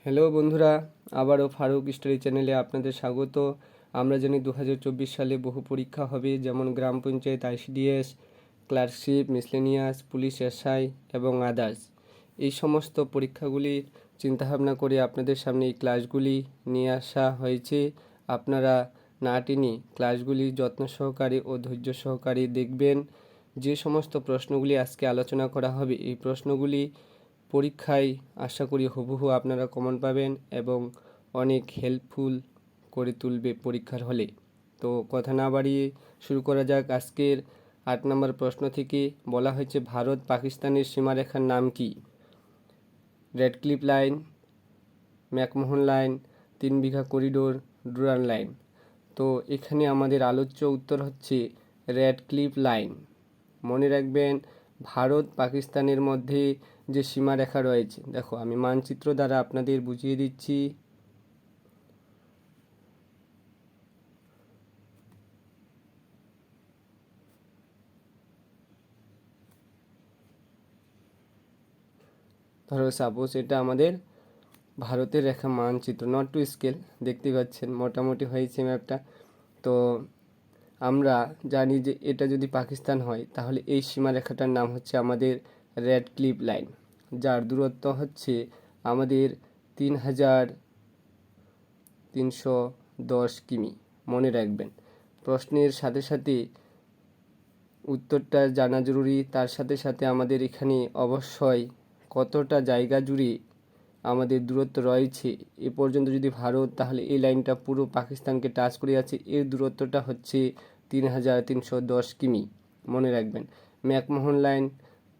Hello বন্ধুরা, আবারও Faruk study চ্যানেলে আপনাদের স্বাগত। আমরা জানি 2024 সালে বহু পরীক্ষা হবে, যেমন গ্রাম panchayat, ICDS, clerkship, miscellaneous, police SI এবং আদার্স। এই সমস্ত পরীক্ষাগুলির চিন্তাভাবনা করে আপনাদের সামনে এই ক্লাসগুলি নিয়ে আসা হয়েছে। আপনারা না টেনে ক্লাসগুলি যত্ন সহকারে ও ধৈর্য সহকারে দেখবেন। যে সমস্ত প্রশ্নগুলি আজকে আলোচনা করা হবে, এই প্রশ্নগুলি পরীক্ষায় আশা করি হুবহু আপনারা কমন পাবেন এবং অনেক হেল্পফুল করে তুলবে পরীক্ষার হলে। তো কথা না বাড়িয়ে শুরু করা যাক। আজকের 8 নম্বর প্রশ্ন থেকে বলা হয়েছে, ভারত পাকিস্তানের সীমারেখার নাম কি? রেডক্লিফ লাইন, ম্যাকমোহন লাইন, 3 বিঘা করিডোর, ডুরান্ড লাইন। তো এখানে আমাদের আলোচ্য উত্তর হচ্ছে রেডক্লিফ লাইন। মনে রাখবেন, ভারত পাকিস্তানের মধ্যে যে সীমারেখা রয়েছে, দেখো আমি মানচিত্র দ্বারা আপনাদের বুঝিয়ে দিচ্ছি। ধরো সাপোজ এটা আমাদের ভারতের রেখা মানচিত্র, নট টু স্কেল, দেখতে পাচ্ছেন মোটামুটি হয়েছে ম্যাপটা। তো আমরা জানি যে এটা যদি পাকিস্তান হয় তাহলে এই সীমারেখাটার নাম হচ্ছে আমাদের রেডক্লিফ লাইন, যার দূরত্ব হচ্ছে আমাদের 3310 কিমি। মনে রাখবেন, প্রশ্নের সাথে সাথে উত্তরটা জানা জরুরি, তার সাথে সাথে আমাদের এখানে অবশ্যই কতটা জায়গা জুড়ে আমাদের দূরত্ব রয়েছে এ পর্যন্ত যদি ভারত, তাহলে এই লাইনটা পুরো পাকিস্তানকে টাচ করে আছে, এর দূরত্বটা হচ্ছে 3310 কিমি। মনে রাখবেন, ম্যাকমোহন লাইন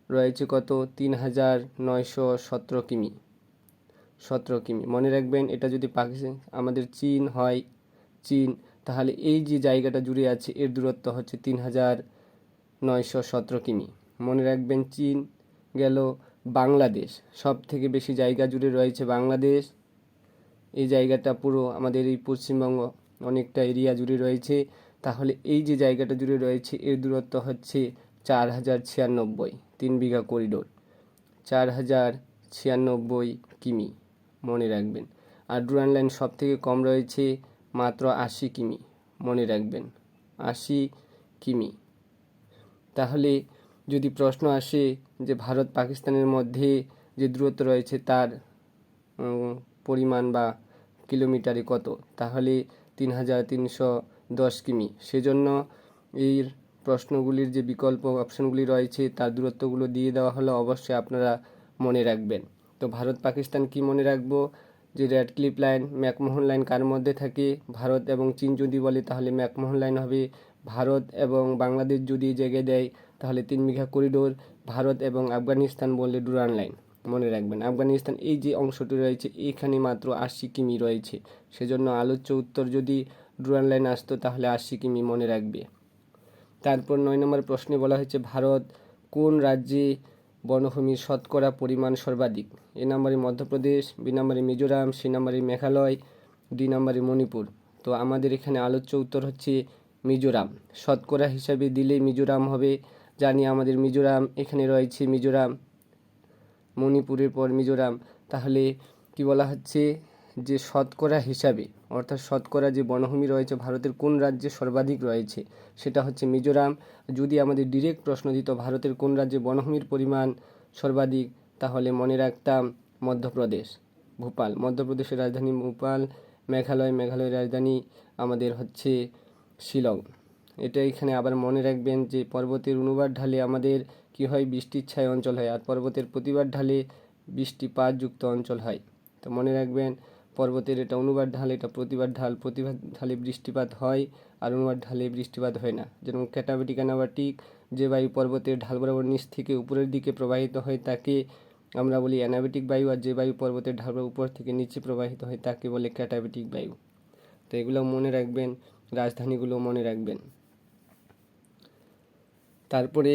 রয়েছে কত? 3917 কিমি, 17 কিমি। মনে রাখবেন, এটা যদি পাকিস্তান আমাদের চীন হয়, চীন, তাহলে এই যে জায়গাটা জুড়ে আছে এর দূরত্ব হচ্ছে 3917 কিমি। মনে রাখবেন, চীন গেল। বাংলাদেশ, সব থেকে বেশি জায়গা জুড়ে রয়েছে বাংলাদেশ। এই জায়গাটা পুরো আমাদের এই পশ্চিমবঙ্গ অনেকটা এরিয়া জুড়ে রয়েছে, তাহলে এই যে জায়গাটা জুড়ে রয়েছে এর দূরত্ব হচ্ছে 4096, 3 বিঘা করিডোর, 4096 কিমি। মনে রাখবেন। আর ডুরান্ড লাইন সব থেকে কম রয়েছে, মাত্র 80 কিমি। মনে রাখবেন, 80 কিমি। তাহলে যদি প্রশ্ন আসে যে ভারত পাকিস্তানের মধ্যে যে দূরত্ব রয়েছে তার পরিমাণ বা কিলোমিটারে কত, তাহলে 3310 কিমি। সেজন্য এই প্রশ্নগুলির যে বিকল্প অপশনগুলি রয়েছে তার দূরত্বগুলো দিয়ে দেওয়া হলো, অবশ্যই আপনারা মনে রাখবেন। তো ভারত পাকিস্তান কি মনে রাখবো? যে রেডক্লিফ লাইন, ম্যাকমোহন লাইন কার মধ্যে থাকে? ভারত এবং চীন যদি বলে তাহলে ম্যাকমোহন লাইন হবে। ভারত এবং বাংলাদেশ যদি জায়গায় দেয় তাহলে 3 বিঘা করিডোর। ভারত এবং আফগানিস্তান বললে ডুরান্ড লাইন। মনে রাখবেন, আফগানিস্তান এই যে অংশটি রয়েছে এখানে মাত্র 80 কিমি রয়েছে, সেজন্য আলোচ্য উত্তর যদি ডুরান্ড লাইন আসতো তাহলে 80 কিমি মনে রাখবে। তারপর 9 নম্বর প্রশ্নে বলা হয়েছে, ভারত কোন রাজ্যে বনভূমির শতকরা পরিমাণ সর্বাধিক? এ নম্বরে মধ্যপ্রদেশ, বি নম্বরে মিজোরাম, সি নম্বরে মেঘালয়, ডি নম্বরে মণিপুর। তো আমাদের এখানে আলোচ্য উত্তর হচ্ছে মিজোরাম। শতকরা হিসাবে দিলে মিজোরাম হবে, জানি আমাদের মিজোরাম এখানে রয়েছে, মিজোরাম, মণিপুরের পর মিজোরাম। তাহলে কি বলা হচ্ছে যে শতকরা হিসাবে, অর্থাৎ শতকরা যে বনভূমি রয়েছে ভারতের কোন রাজ্যে সর্বাধিক রয়েছে সেটা হচ্ছে মিজোরাম। যদি আমাদের ডিরেক্ট প্রশ্ন দিত ভারতের কোন রাজ্যে বনভূমির পরিমাণ সর্বাধিক, তাহলে মনে রাখতাম মধ্যপ্রদেশ, ভোপাল, মধ্যপ্রদেশের রাজধানী ভোপাল। মেঘালয়ের রাজধানী আমাদের হচ্ছে শিলং। এটা এখানে আবার মনে রাখবেন যে পর্বতের অনুবার ঢালে আমাদের কি হয়? বৃষ্টির ছায় অঞ্চল হয়, আর পর্বতের প্রতিবার ঢালে বৃষ্টিপাতযুক্ত অঞ্চল হয়। তো মনে রাখবেন, পর্বতের এটা অনুবার ঢাল, এটা প্রতিবার ঢালে বৃষ্টিপাত হয়, আর অনুবার ঢালে বৃষ্টিপাত হয় না। যেরকম ক্যাটাবেটিক অ্যানাবাটিক, যে বায়ু পর্বতের ঢাল বরাবর নিচ থেকে উপরের দিকে প্রবাহিত হয় তাকে আমরা বলি অ্যানাবেটিক বায়ু, আর যে বায়ু পর্বতের ঢাল উপর থেকে নিচে প্রবাহিত হয় তাকে বলে ক্যাটাবেটিক বায়ু। তো এগুলো মনে রাখবেন, রাজধানীগুলো মনে রাখবেন। তারপরে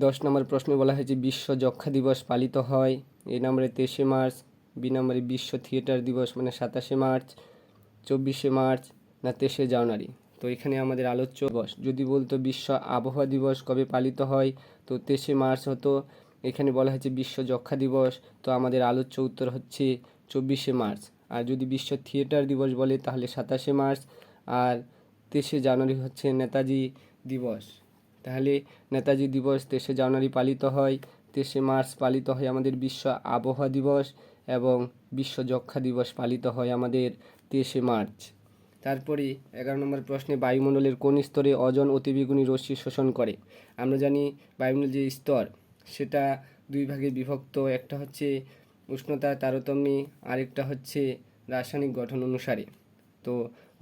10 নম্বর প্রশ্নে বলা হয়েছে, বিশ্ব যক্ষ্মা দিবস পালিত হয় এ নম্বরে 23শে মার্চ, বি নম্বরে বিশ্ব থিয়েটার দিবস মানে 27শে মার্চ, 24শে মার্চ, না 23শে জানুয়ারি। তো এখানে আমাদের আলোচ্য দিবস যদি বলতো বিশ্ব আবহাওয়া দিবস কবে পালিত হয়, তো 23শে মার্চ হতো। এখানে বলা হয়েছে বিশ্ব যক্ষ্মা দিবস, তো আমাদের আলোচ্য উত্তর হচ্ছে 24 মার্চ। আর যদি বিশ্ব থিয়েটার দিবস বলে তাহলে 27 মার্চ। আর 23 জানুয়ারি হচ্ছে নেতাজি দিবস। তাহলে নেতাজি দিবস 23 জানুয়ারি পালিত হয়, 23 মার্চ পালিত হয় আমাদের বিশ্ব আবহাওয়া দিবস, এবং বিশ্ব যক্ষ্মা দিবস পালিত হয় আমাদের 23 মার্চ। তারপরে 11 নম্বর প্রশ্নে বায়ুমণ্ডলের কোন স্তরে ওজোন অতিবেগুনি রশ্মি শোষণ করে? আমরা জানি বায়ুমণ্ডলের যে স্তর সেটা দুই ভাগে বিভক্ত, একটা হচ্ছে উষ্ণতার তারতম্যে, আরেকটা হচ্ছে রাসায়নিক গঠন অনুসারে। তো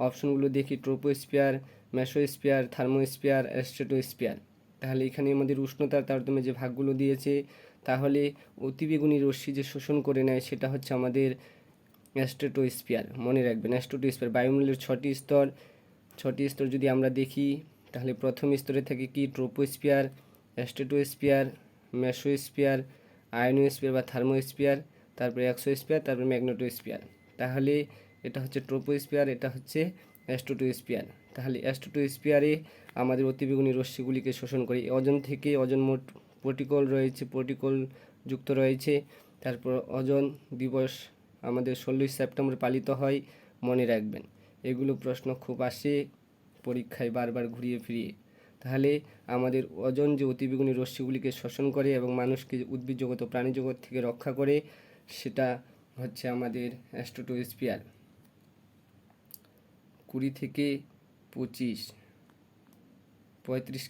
অপশনগুলো দেখি, ট্রোপোস্ফিয়ার, মেসোস্ফিয়ার, থার্মোস্ফিয়ার, স্ট্রেটোস্ফিয়ার। তাহলে এখানে আমাদের উষ্ণতার তারতম্যে যে ভাগগুলো দিয়েছে, তাহলে অতিবেগুনি রশ্মি যে শোষণ করে নেয় সেটা হচ্ছে আমাদের স্ট্রেটোস্ফিয়ার। মনে রাখবেন স্ট্রেটোস্ফিয়ার। বায়ুমণ্ডলের 6টি স্তর যদি আমরা দেখি, তাহলে প্রথম স্তরে থাকে কি ট্রোপোস্ফিয়ার, স্ট্রেটোস্ফিয়ার, মেসোস্ফিয়ার, আয়নোস্ফিয়ার বা থার্মোস্ফিয়ার, তারপরে এক্সোস্ফিয়ার, তারপরে ম্যাগনেটোস্ফিয়ার। তাহলে এটা হচ্ছে ট্রোপোস্ফিয়ার, এটা হচ্ছে স্ট্রেটোস্ফিয়ার। তাহলে স্ট্রেটোস্ফিয়ারে আমাদের অতিবেগুনি রশ্মিগুলিকে শোষণ করে। ওজোন থেকে ওজোন মোট পার্টিকল যুক্ত রয়েছে। তারপর ওজোন দিবস আমাদের 16 সেপ্টেম্বর পালিত হয়, মনে রাখবেন। এগুলো প্রশ্ন খুব আসে পরীক্ষায় বারবার ঘুরিয়ে ফিরিয়ে। তাহলে আমাদের ওজোন যে অতিবেগুনি রশ্মিগুলিকে শোষণ করে এবং মানুষকে উদ্ভিদ জগৎ ও প্রাণী জগৎ থেকে রক্ষা করে, সেটা হচ্ছে আমাদের স্ট্রেটোস্ফিয়ার। 20 থেকে 35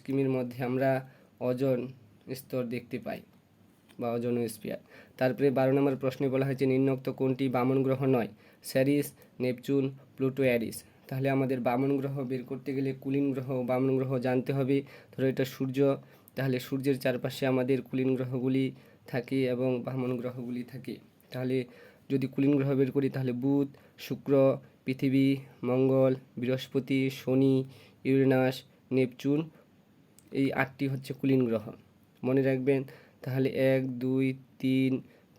কিমির মধ্যে আমরা ওজোন স্তর দেখতে পাই বা ওজোনোস্ফিয়ার। তারপরে 12 নম্বর প্রশ্নে বলা হয়েছে নিম্নোক্ত কোনটি বামন গ্রহ নয়? স্যারিস, নেপচুন, প্লুটো, অ্যারিস। তাহলে আমাদের বামন গ্রহ বের করতে গেলে কুলীন গ্রহ ও বামন গ্রহ জানতে হবে। ধরো এটা সূর্য, তাহলে সূর্যের চারপাশে আমাদের কুলীন গ্রহগুলি থাকে এবং বামন গ্রহগুলি থাকে। তাহলে যদি কুলীন গ্রহ বের করি তাহলে বুধ, শুক্র, পৃথিবী, মঙ্গল, বৃহস্পতি, শনি, ইউরেনাস, নেপচুন, এই 8টি হচ্ছে কুলীন গ্রহ, মনে রাখবেন। তাহলে 1, 2, 3,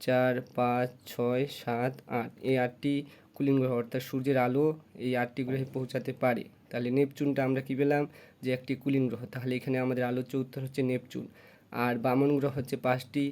4, 5, 6, 7, 8, এই 8টি কুলীন গ্রহ, অর্থাৎ সূর্যের আলো এই 8টি গ্রহে পৌঁছাতে পারে। তাহলে নেপচুনটা আমরা কি পেলাম, যে একটি কুলীন গ্রহ। তাহলে এখানে আমাদের আলোচ্য উত্তর হচ্ছে নেপচুন। আর বামন গ্রহ হচ্ছে 5টি,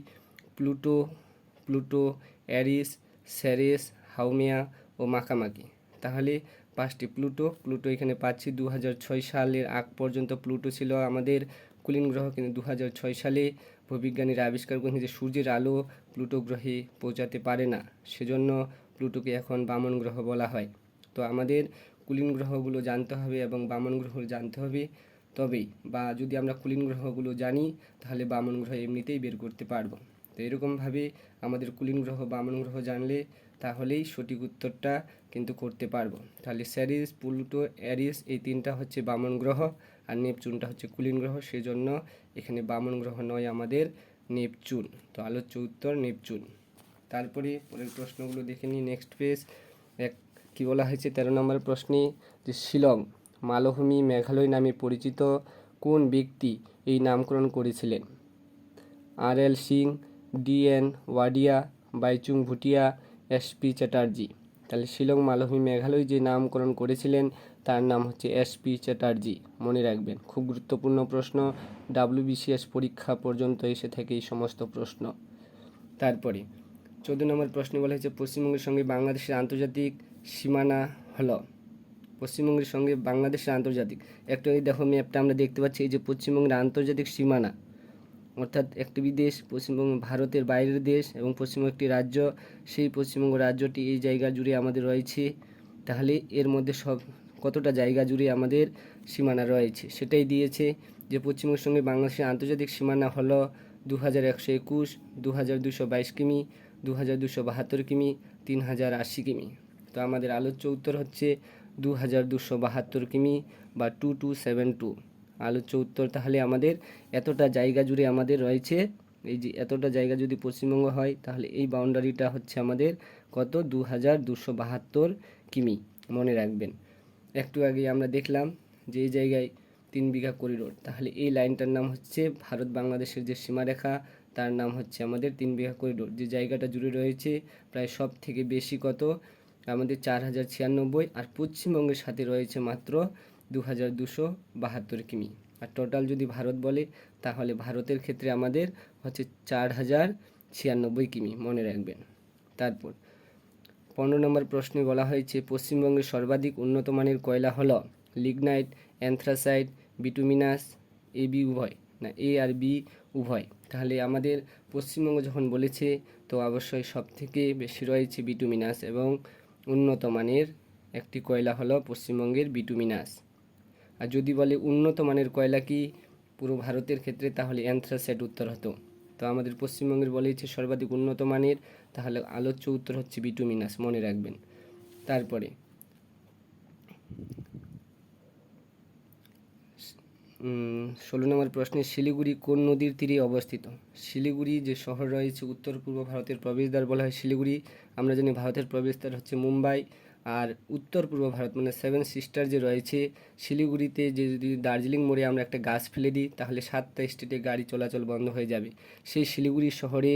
প্লুটো, অ্যারিস, সেরেস, হাউমেয়া ও মাকামাকি। তাহলে 5টি প্লুটো এখানে পাচ্ছি। 2006 সালের আগ পর্যন্ত প্লুটো ছিল আমাদের কুলীন গ্রহ, কিন্তু 2006 সালে ভূবিজ্ঞানীরা আবিষ্কার করেছেন যে সূর্যের আলো প্লুটো গ্রহে পৌঁছাতে পারে না, সেজন্য প্লুটোকে এখন বামন গ্রহ বলা হয়। তো আমাদের কুলীন গ্রহগুলো জানতে হবে এবং বামন গ্রহ জানতে হবে, তবেই, বা যদি আমরা কুলীন গ্রহগুলো জানি তাহলে বামন গ্রহ এমনিতেই বের করতে পারবো। তো এরকমভাবে আমাদের কুলীন গ্রহ বামন গ্রহ জানলে তাহলেই সঠিক উত্তরটা কিন্তু করতে পারবো। তাহলে স্যারিস, প্লুটো, অ্যারিস এই 3টা হচ্ছে বামন গ্রহ, আর নেপচুনটা হচ্ছে কুলীন গ্রহ, সেজন্য এখানে বামন গ্রহ নয় আমাদের নেপচুন। তো আলোচ্য উত্তর নেপচুন। তারপরে পরের প্রশ্নগুলো দেখে নিই। নেক্সট পেজ কি বলা হয়েছে 13 নম্বর প্রশ্নে, যে শিলং মালভূমি মেঘালয় নামে পরিচিত কোন ব্যক্তি এই নামকরণ করেছিলেন? আর.এল. সিং, ডি.এন. ওয়াডিয়া, বাইচুং ভুটিয়া, এস.পি. চ্যাটার্জি। তাহলে শিলং মালভূমি মেঘালয় যে নামকরণ করেছিলেন তার নাম হচ্ছে এস.পি. চ্যাটার্জি, মনে রাখবেন। খুব গুরুত্বপূর্ণ প্রশ্ন, WBCS পরীক্ষা পর্যন্ত এসে থাকে এই সমস্ত প্রশ্ন। তারপরে 14 নম্বর প্রশ্নে বলা হয়েছে পশ্চিমবঙ্গের সঙ্গে বাংলাদেশের আন্তর্জাতিক সীমানা হলো। পশ্চিমবঙ্গের সঙ্গে বাংলাদেশের আন্তর্জাতিক, একটু এই দেখো ম্যাপটা আমরা দেখতে পাচ্ছি, এই যে পশ্চিমবঙ্গের আন্তর্জাতিক সীমানা, অর্থাৎ একটি বিদেশ, পশ্চিমবঙ্গ ভারতের বাইরের দেশ এবং পশ্চিমবঙ্গ একটি রাজ্য, সেই পশ্চিমবঙ্গ রাজ্যটি এই জায়গা জুড়ে আমাদের রয়েছে। তাহলে এর মধ্যে সব কতটা জায়গা জুড়ে আমাদের সীমানা রয়েছে সেটাই দিয়েছে, যে পশ্চিমবঙ্গের সঙ্গে বাংলাদেশের আন্তর্জাতিক সীমানা হলো 2121, 2222 কিমি, 2272 কিমি, 3080 কিমি। তো আমাদের আলোচ্য উত্তর হচ্ছে 2272 কিমি বা 2272 আলোচ্য উত্তর। তাহলে আমাদের এতটা জায়গা জুড়ে আমাদের রয়েছে, এই যে এতটা জায়গা যদি পশ্চিমবঙ্গ হয় তাহলে এই বাউন্ডারিটা হচ্ছে আমাদের কত, 2272 কিমি, মনে রাখবেন। একটু আগে আমরা দেখলাম যে এই জায়গায় 3 বিঘা করিডোর, তাহলে এই লাইনটার নাম হচ্ছে ভারত বাংলাদেশের যে সীমারেখা তার নাম হচ্ছে আমাদের 3 বিঘা করিডোর। যে জায়গাটা জুড়ে রয়েছে প্রায় সব থেকে বেশি কত, আমাদের 4096, আর পশ্চিমবঙ্গের সাথে রয়েছে মাত্র 2272 কিমি। আর টোটাল যদি ভারত বলে তাহলে ভারতের ক্ষেত্রে আমাদের হচ্ছে 4096 কিমি, মনে রাখবেন। তারপর 15 নম্বর প্রশ্নে বলা হয়েছে পশ্চিমবঙ্গের সর্বাধিক উন্নত মানের কয়লা হলো lignite, anthracite, bituminous, A B উভয় না এ আর বি উভয়। তাহলে আমাদের পশ্চিমবঙ্গ যখন বলেছে তো অবশ্যই সব থেকে বেশি রয়েছে বিটুমিনাস এবং উন্নত মানের একটি কয়লা হলো পশ্চিমবঙ্গের বিটুমিনাস। আর যদি বলে উন্নত মানের কয়লা কি পুরো ভারতের ক্ষেত্রে তাহলে অ্যানথ্রাসাইট উত্তর হতো। তো আমাদের পশ্চিমবঙ্গের বলেছে সর্বাধিক উন্নত মানের, তাহলে আলোচ্য উত্তর হচ্ছে বিটুমিনাস, মনে রাখবেন। তারপরে 16 নম্বর প্রশ্নে শিলিগুড়ি কোন নদীর তীরে অবস্থিত? শিলিগুড়ি যে শহর রয়েছে উত্তর পূর্ব ভারতের প্রবেশদ্বার বলা হয় শিলিগুড়ি। আমরা জানি ভারতের প্রবেশদ্বার হচ্ছে মুম্বাই। আর উত্তর পূর্ব ভারত মানে 7 সিস্টার যে রয়েছে শিলিগুড়িতে, যে যদি দার্জিলিং মোড়ে আমরা একটা গাছ ফেলে দিই তাহলে 7টা স্টেটে গাড়ি চলাচল বন্ধ হয়ে যাবে। সেই শিলিগুড়ি শহরে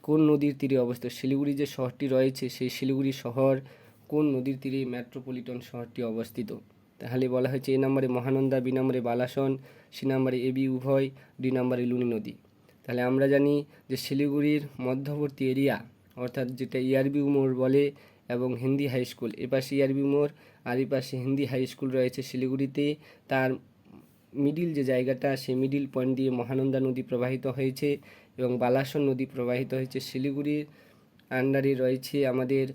কোন নদীর তীরে অবস্থিত? শিলিগুড়ি যে শহরটি রয়েছে সেই শিলিগুড়ি শহর কোন নদীর তীরে মেট্রোপলিটন শহরটি অবস্থিত? তাহলে বলা হয়েছে এ নম্বরে মহানন্দা, বি নম্বরে বালাসন, সি নম্বরে এবি উভয়, ডি নম্বরে লুনি নদী। তাহলে আমরা জানি যে শিলিগুড়ির মধ্যবর্তী এরিয়া অর্থাৎ যেটা ইয়ারবি মোড় বলে এবং হিন্দি হাই স্কুল, এপাশে ইয়ারবি মোড় আর এপাশে হিন্দি হাই স্কুল রয়েছে শিলিগুড়িতে, তার মিডিল যে জায়গাটা সেই মিডিল পয়েন্ট দিয়ে মহানন্দা নদী প্রবাহিত হয়েছে এবং বালাসন নদী প্রবাহিত হয়েছে। শিলিগুড়ির আন্ডারে রয়েছে আমাদের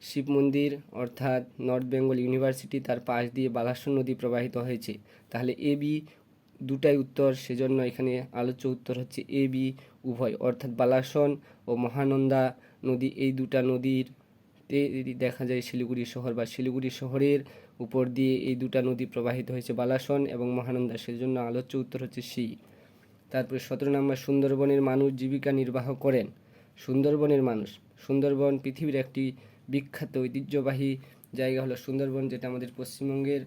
শিব মন্দির অর্থাৎ নর্থ বেঙ্গল ইউনিভার্সিটি, তার পাশ দিয়ে বালাসন নদী প্রবাহিত হয়েছে। তাহলে এ বি দুটাই উত্তর, সেজন্য এখানে আলোচ্য উত্তর হচ্ছে এ বি উভয়, অর্থাৎ বালাসন ও মহানন্দা নদী এই দুটা নদীর দেখা যায় শিলিগুড়ি শহর বা শিলিগুড়ি শহরের উপর দিয়ে এই দুটা নদী প্রবাহিত হয়েছে বালাসন এবং মহানন্দা, সেজন্য আলোচ্য উত্তর হচ্ছে সি। তারপরে 17 নম্বর সুন্দরবনের মানুষ জীবিকা নির্বাহ করেন। সুন্দরবনের মানুষ, সুন্দরবন পৃথিবীর একটি বিখ্যাত ঐতিহ্যবাহী জায়গা হলো সুন্দরবন, যেটা আমাদের পশ্চিমবঙ্গের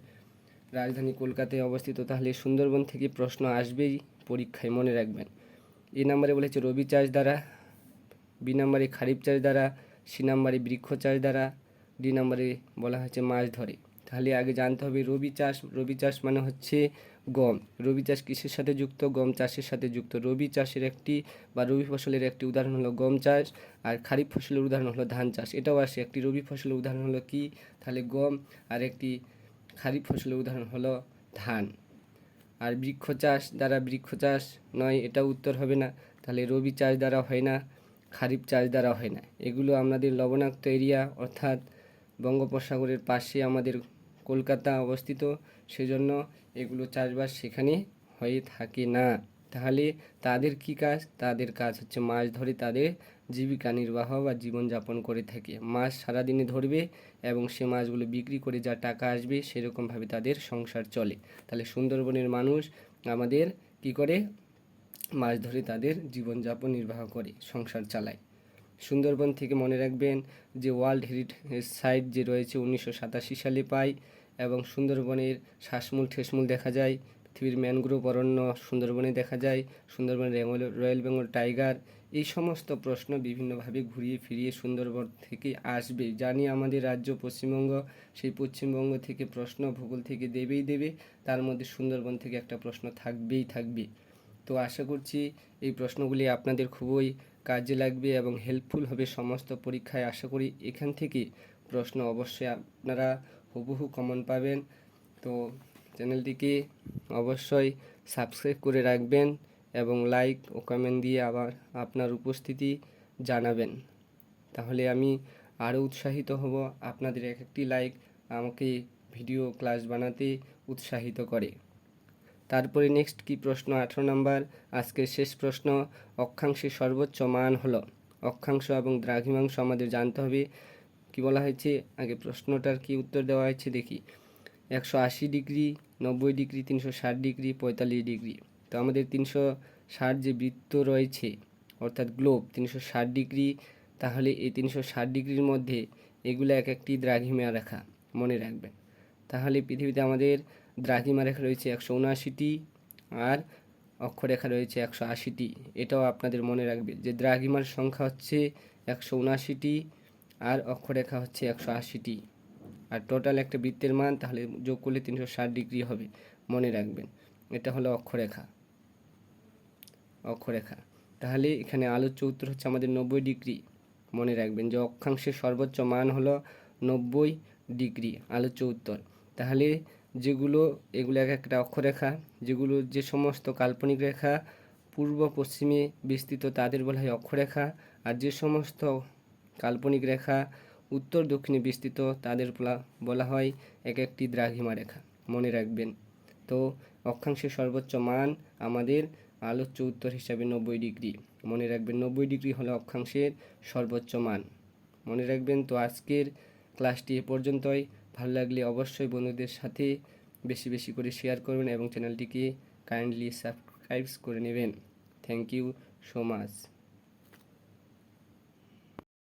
রাজধানী কলকাতায় অবস্থিত। তাহলে সুন্দরবন থেকে প্রশ্ন আসবেই পরীক্ষায়, মনে রাখবেন। এ নম্বরে বলেছে রবি চাষ দ্বারা, বি নম্বরে খারিফ চাষ দ্বারা, সি নম্বরে বৃক্ষ চাষ দ্বারা, ডি নম্বরে বলা হয়েছে মাছ ধরে। তাহলে আগে জানতে হবে রবি চাষ। রবি চাষ মানে হচ্ছে গম। রবি চাষ কিসের সাথে যুক্ত? গম চাষের সাথে যুক্ত। রবি চাষের একটি বা রবি ফসলের একটি উদাহরণ হলো গম চাষ, আর খারিফ ফসলের উদাহরণ হলো ধান চাষ। এটাও আসে, একটি রবি ফসলের উদাহরণ হলো কি? তাহলে গম, আর একটি খারিফ ফসলের উদাহরণ হলো ধান। আর বৃক্ষ চাষ দ্বারা, বৃক্ষ চাষ নয়, এটাও উত্তর হবে না। তাহলে রবি চাষ দ্বারা হয় না, খারিফ চাষ দ্বারা হয় না। এগুলো আমাদের লবণাক্ত এরিয়া অর্থাৎ বঙ্গোপসাগরের পাশে আমাদের কলকাতা অবস্থিত, সেজন্য এগুলো চাষবাস সেখানে হয়ে থাকে না। তাহলে তাদের কি কাজ? তাদের কাজ হচ্ছে মাছ ধরে তাদের জীবিকা নির্বাহ বা জীবনযাপন করে থাকে। মাছ সারাদিনে ধরবে এবং সে মাছগুলো বিক্রি করে যা টাকা আসবে সেরকমভাবে তাদের সংসার চলে। তাহলে সুন্দরবনের মানুষ আমাদের কি করে? মাছ ধরে তাদের জীবনযাপন নির্বাহ করে, সংসার চালায়। সুন্দরবন থেকে মনে রাখবেন যে ওয়ার্ল্ড হেরিটেজ সাইট যে রয়েছে 1987 সালে পায় এবং সুন্দরবনের শ্বাসমূল ঠেসমূল দেখা যায়। পৃথিবীর ম্যানগ্রোভ অরণ্য সুন্দরবনে দেখা যায়। সুন্দরবনের রয়্যাল বেঙ্গল টাইগার। এই সমস্ত প্রশ্ন বিভিন্নভাবে ঘুরিয়ে ফিরিয়ে সুন্দরবন থেকে আসবে। জানি আমাদের রাজ্য পশ্চিমবঙ্গ, সেই পশ্চিমবঙ্গ থেকে প্রশ্ন ভূগোল থেকে দেবেই দেবে, তার মধ্যে সুন্দরবন থেকে একটা প্রশ্ন থাকবেই থাকবে। তো আশা করছি এই প্রশ্নগুলি আপনাদের খুবই কাজে লাগবে এবং হেল্পফুল হবে সমস্ত পরীক্ষায়। আশা করি এখান থেকে প্রশ্ন অবশ্যই আপনারা হুবহু কমন পাবেন। তো চ্যানেলটিকে অবশ্যই সাবস্ক্রাইব করে রাখবেন এবং লাইক ও কমেন্ট দিয়ে আবার আপনার উপস্থিতি জানাবেন। তাহলে আমি আরও উৎসাহিত হব। আপনাদের এক একটি লাইক আমাকে ভিডিও ক্লাস বানাতে উৎসাহিত করে। তারপরে নেক্সট কি প্রশ্ন? 18 নম্বর আজকের শেষ প্রশ্ন, অক্ষাংশের সর্বোচ্চ মান হলো। অক্ষাংশ এবং দ্রাঘিমাংশ আমাদের জানতে হবে। কি বলা হয়েছে? আগে প্রশ্নটার কি উত্তর দেওয়া হয়েছে দেখি। 180 ডিগ্রি, 90 ডিগ্রি, 360 ডিগ্রি, 45 ডিগ্রি। তো আমাদের 360 যে বৃত্ত রয়েছে অর্থাৎ গ্লোব 360 ডিগ্রি, তাহলে এই 360 ডিগ্রির মধ্যে এগুলো এক একটি দ্রাঘিমা রেখা, মনে রাখবেন। তাহলে পৃথিবীতে আমাদের দ্রাঘিমা রেখা রয়েছে 179টি আর অক্ষরেখা রয়েছে 180টি। এটাও আপনাদের মনে রাখবে যে দ্রাঘিমার সংখ্যা হচ্ছে 179টি আর অক্ষরেখা হচ্ছে 180টি। আর টোটাল একটা বৃত্তের মান তাহলে যোগ করলে 360 ডিগ্রি হবে, মনে রাখবেন। এটা হলো অক্ষরেখা, অক্ষরেখা। তাহলে এখানে আলোচ্য উত্তর হচ্ছে আমাদের 90 ডিগ্রি, মনে রাখবেন যে অক্ষাংশের সর্বোচ্চ মান হলো 90 ডিগ্রি, আলোচ্য উত্তর। তাহলে এগুলো এক একটা অক্ষরেখা, যে সমস্ত কাল্পনিক রেখা পূর্ব পশ্চিমে বিস্তৃত তাদের বলা হয় অক্ষরেখা, আর যে সমস্ত কাল্পনিক রেখা উত্তর দক্ষিণে বিস্তৃত তাদের বলা হয় এক একটি দ্রাঘিমা রেখা। মনে রাখবেন। তো অক্ষাংশের সর্বোচ্চ মান আমাদের আলোচ্য উত্তর হিসাবে 90 ডিগ্রি। মনে রাখবেন 90 ডিগ্রি হলো অক্ষাংশের সর্বোচ্চ মান। মনে রাখবেন। তো আজকের ক্লাসটি এ পর্যন্তই। ভালো লাগলে অবশ্যই বন্ধুদের সাথে বেশি বেশি করে শেয়ার করবেন এবং চ্যানেলটিকে কাইন্ডলি সাবস্ক্রাইব করে নেবেন। Thank you so much.